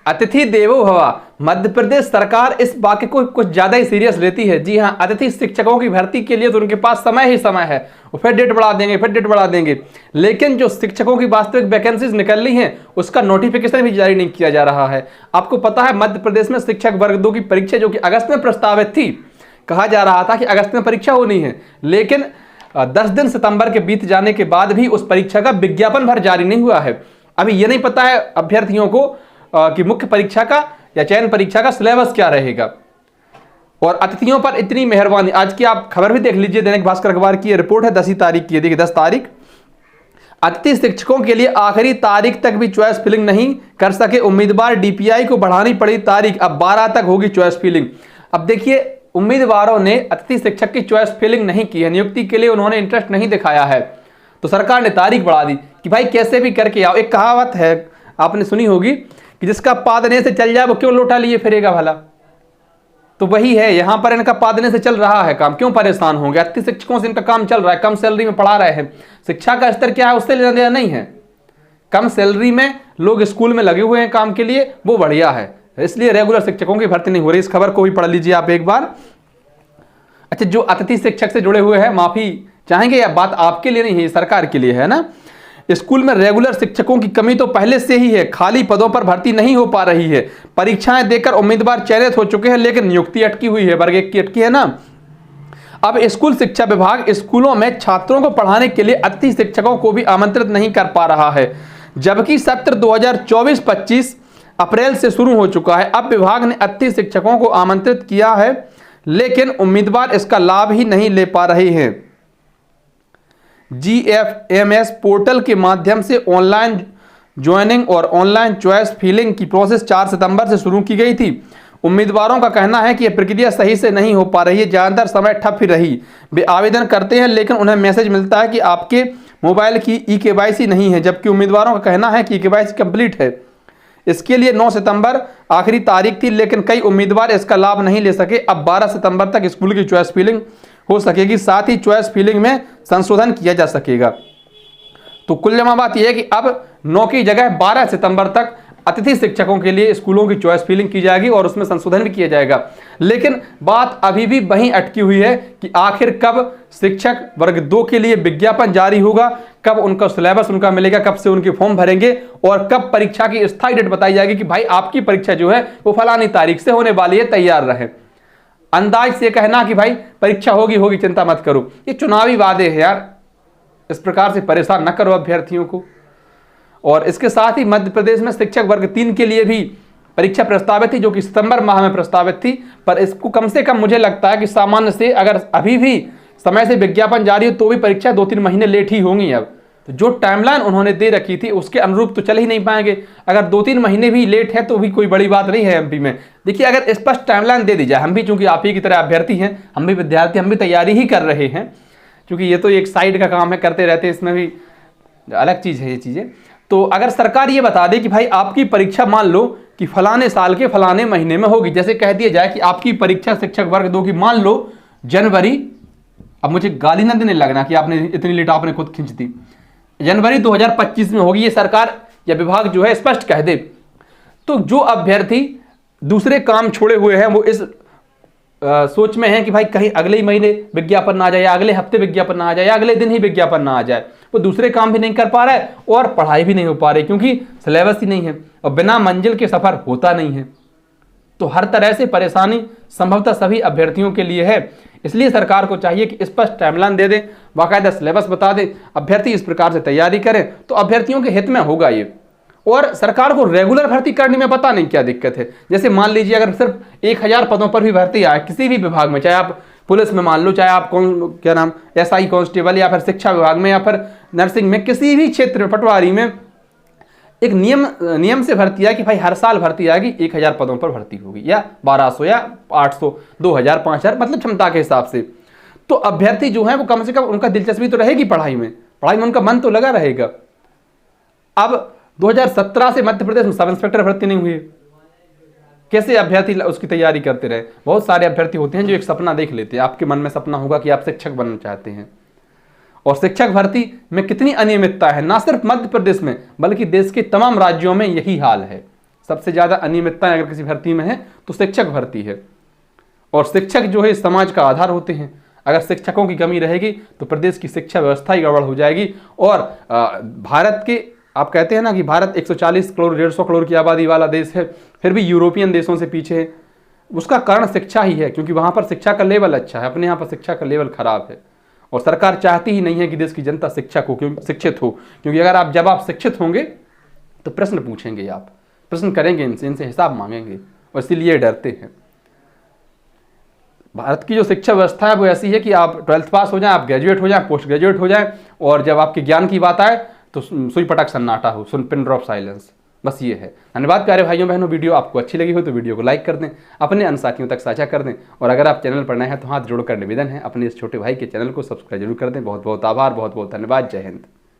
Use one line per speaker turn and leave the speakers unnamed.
अतिथि देवो भव। मध्य प्रदेश सरकार इस वाक्य को कुछ ज्यादा ही सीरियस लेती है। जी हाँ, अतिथि शिक्षकों की भर्ती के लिए तो उनके पास समय ही समय है, वो फिर डेट बढ़ा देंगे, फिर डेट बढ़ा देंगे। लेकिन जो शिक्षकों की वास्तविक वैकेंसीज निकल रही हैं उसका नोटिफिकेशन भी जारी नहीं किया जा रहा है। आपको पता है मध्य प्रदेश में शिक्षक वर्ग 2 की परीक्षा जो कि अगस्त में प्रस्तावित थी, कहा जा रहा था कि अगस्त में परीक्षा होनी है, लेकिन 10 दिन सितंबर के बीत जाने के बाद भी उस परीक्षा का विज्ञापन भर जारी नहीं हुआ है। अभी ये नहीं पता है अभ्यर्थियों को कि मुख्य परीक्षा का या चयन परीक्षा का सिलेबस क्या रहेगा। और अतिथियों पर इतनी मेहरबानी, आज की आप खबर भी देख लीजिए, दैनिक भास्कर अखबार की रिपोर्ट है 10 तारीख की, देखिए 10 तारीख। अतिथि शिक्षकों के लिए आखिरी तारीख तक भी चॉइस फिलिंग नहीं कर सके उम्मीदवार, डीपीआई को बढ़ानी पड़ी तारीख, अब 12 तक होगी चॉइस फिलिंग। अब देखिए, उम्मीदवारों ने अतिथि शिक्षक की चॉइस फिलिंग नहीं की है, नियुक्ति के लिए उन्होंने इंटरेस्ट नहीं दिखाया है, तो सरकार ने तारीख बढ़ा दी कि भाई कैसे भी करके आओ। एक कहावत है आपने सुनी होगी कि जिसका पादने से चल जाए वो क्यों लोटा लिए फिरेगा भला। तो वही है, यहां पर इनका पादने से चल रहा है काम, क्यों परेशान होंगे। अतिथि शिक्षकों से इनका काम चल रहा है, कम सैलरी में पढ़ा रहे हैं, शिक्षा का स्तर क्या है उससे लेना देना नहीं है। कम सैलरी में लोग स्कूल में लगे हुए हैं काम के लिए, वो बढ़िया है, इसलिए रेगुलर शिक्षकों की भर्ती नहीं हो रही। इस खबर को भी पढ़ लीजिए आप एक बार। अच्छा, जो अतिथि शिक्षक से जुड़े हुए हैं माफी चाहेंगे, या बात आपके लिए नहीं है, सरकार के लिए है ना। स्कूल में रेगुलर शिक्षकों की कमी तो पहले से ही है, खाली पदों पर भर्ती नहीं हो पा रही है, परीक्षाएं देकर उम्मीदवार चयनित हो चुके हैं लेकिन नियुक्ति अटकी हुई है, वर्ग 1 की अटकी है ना। अब स्कूल शिक्षा विभाग स्कूलों में छात्रों को पढ़ाने के लिए अतिथि शिक्षकों को भी आमंत्रित नहीं कर पा रहा है, जबकि सत्र 2024-25 अप्रैल से शुरू हो चुका है। अब विभाग ने अतिथि शिक्षकों को आमंत्रित किया है लेकिन उम्मीदवार इसका लाभ ही नहीं ले पा रहे हैं। GFMS पोर्टल के माध्यम से ऑनलाइन ज्वाइनिंग और ऑनलाइन चॉइस फिलिंग की प्रोसेस 4 सितंबर से शुरू की गई थी। उम्मीदवारों का कहना है कि यह प्रक्रिया सही से नहीं हो पा रही है, ज़्यादातर समय ठप ही रही। वे आवेदन करते हैं लेकिन उन्हें मैसेज मिलता है कि आपके मोबाइल की EKYC नहीं है, जबकि उम्मीदवारों का कहना है कि EKYC कंप्लीट है। इसके लिए 9 सितंबर आखिरी तारीख थी लेकिन कई उम्मीदवार इसका लाभ नहीं ले सके। अब 12 सितंबर तक स्कूल की चॉइस फिलिंग हो सकेगी, साथ ही चॉइस फिलिंग में संशोधन किया जा सकेगा। तो कुल जमा बात यह है कि अब 9 की जगह 12 सितंबर तक अतिथि शिक्षकों के लिए स्कूलों की चॉइस फिलिंग की जाएगी और उसमें संशोधन भी किया जाएगा। लेकिन बात अभी भी वहीं अटकी हुई है कि आखिर कब शिक्षक वर्ग 2 के लिए विज्ञापन जारी होगा, कब उनका सिलेबस उनका मिलेगा, कब से उनके फॉर्म भरेंगे और कब परीक्षा की स्थायी डेट बताई जाएगी कि भाई आपकी परीक्षा जो है वो फलानी तारीख से होने वाली है, तैयार रहे। अंदाज से कहना कि भाई परीक्षा होगी होगी चिंता मत करो, ये चुनावी वादे हैं यार, इस प्रकार से परेशान न करो अभ्यर्थियों को। और इसके साथ ही मध्य प्रदेश में शिक्षक वर्ग 3 के लिए भी परीक्षा प्रस्तावित थी जो कि सितंबर माह में प्रस्तावित थी, पर इसको कम से कम मुझे लगता है कि सामान्य से अगर अभी भी समय से विज्ञापन जारी हो तो भी परीक्षा 2-3 महीने लेट ही होंगी। अब तो जो टाइमलाइन उन्होंने दे रखी थी उसके अनुरूप तो चल ही नहीं पाएंगे। अगर 2-3 महीने भी लेट है तो भी कोई बड़ी बात नहीं है एमपी में। देखिए, अगर स्पष्ट टाइमलाइन दे दी जाए, हम भी चूंकि आप ही की तरह अभ्यर्थी हैं, हम भी विद्यार्थी, हम भी तैयारी ही कर रहे हैं, क्योंकि ये तो एक साइड का काम है, करते रहते हैं, इसमें भी अलग चीज़ है ये चीज़ें। तो अगर सरकार ये बता दे कि भाई आपकी परीक्षा मान लो कि फलाने साल के फलाने महीने में होगी, जैसे कह दिया जाए कि आपकी परीक्षा शिक्षक वर्ग 2 की मान लो जनवरी, अब मुझे गाली ना देने लगना कि आपने इतनी लेट आपने खुद खींच दी, जनवरी 2025 में होगी, ये सरकार या विभाग जो है स्पष्ट कह दे, तो जो अभ्यर्थी दूसरे काम छोड़े हुए हैं वो इस सोच में है कि भाई कहीं अगले ही महीने विज्ञापन ना आ जाए, या अगले हफ्ते विज्ञापन ना आ जाए, या अगले दिन ही विज्ञापन ना आ जाए, वो दूसरे काम भी नहीं कर पा रहा है और पढ़ाई भी नहीं हो पा रही क्योंकि सिलेबस ही नहीं है और बिना मंजिल के सफर होता नहीं है। तो हर तरह से परेशानी संभवतः सभी अभ्यर्थियों के लिए है। इसलिए सरकार को चाहिए कि स्पष्ट टाइमलाइन दे दे, बाकायदा सिलेबस बता दे, अभ्यर्थी इस प्रकार से तैयारी करें तो अभ्यर्थियों के हित में होगा ये। और सरकार को रेगुलर भर्ती करने में पता नहीं क्या दिक्कत है। जैसे मान लीजिए अगर सिर्फ 1000 पदों पर भी भर्ती आए किसी भी विभाग में, चाहे आप पुलिस में मान लो, चाहे आप क्या नाम SI कांस्टेबल, या फिर शिक्षा विभाग में, या फिर नर्सिंग में, किसी भी क्षेत्र में, पटवारी में, एक नियम से भर्ती है कि भाई हर साल भर्ती आएगी, 1000 पदों पर भर्ती होगी, या 1200 या 800, 2000, 5000, मतलब क्षमता के हिसाब से। तो अभ्यर्थी जो है वो कम से कम उनका दिलचस्पी तो रहेगी पढ़ाई में उनका मन तो लगा रहेगा। अब 2017 से मध्य प्रदेश में सब इंस्पेक्टर भर्ती नहीं हुई, कैसे अभ्यर्थी उसकी तैयारी करते रहे। बहुत सारे अभ्यर्थी होते हैं जो एक सपना देख लेते हैं, आपके मन में सपना होगा कि आप शिक्षक बनना चाहते हैं, और शिक्षक भर्ती में कितनी अनियमितता है, ना सिर्फ मध्य प्रदेश में बल्कि देश के तमाम राज्यों में यही हाल है। सबसे ज़्यादा अनियमितताएं अगर किसी भर्ती में है तो शिक्षक भर्ती है। और शिक्षक जो है समाज का आधार होते हैं। अगर शिक्षकों की कमी रहेगी तो प्रदेश की शिक्षा व्यवस्था ही गड़बड़ हो जाएगी। और भारत के, आप कहते हैं ना कि भारत 140 करोड़ 150 करोड़ की आबादी वाला देश है, फिर भी यूरोपियन देशों से पीछे है। उसका कारण शिक्षा ही है, क्योंकि वहाँ पर शिक्षा का लेवल अच्छा है, अपने यहाँ पर शिक्षा का लेवल खराब है। और सरकार चाहती ही नहीं है कि देश की जनता शिक्षित हो, क्योंकि अगर जब आप शिक्षित होंगे तो प्रश्न पूछेंगे, आप प्रश्न करेंगे, इनसे हिसाब मांगेंगे, और इसीलिए डरते हैं। भारत की जो शिक्षा व्यवस्था है वो ऐसी है कि आप 12th पास हो जाएं, आप ग्रेजुएट हो जाएं, पोस्ट ग्रेजुएट हो जाएं, और जब आपके ज्ञान की बात आए तो सुई पटक सन्नाटा हो, पिन ड्रॉप साइलेंस। बस ये है। धन्यवाद प्यारे भाइयों बहनों। वीडियो आपको अच्छी लगी हो तो वीडियो को लाइक कर दें, अपने अन्य साथियों तक साझा कर दें, और अगर आप चैनल पर नए हैं तो हाथ जोड़कर निवेदन है, अपने इस छोटे भाई के चैनल को सब्सक्राइब जरूर कर दें। बहुत बहुत आभार, बहुत बहुत धन्यवाद। जय हिंद।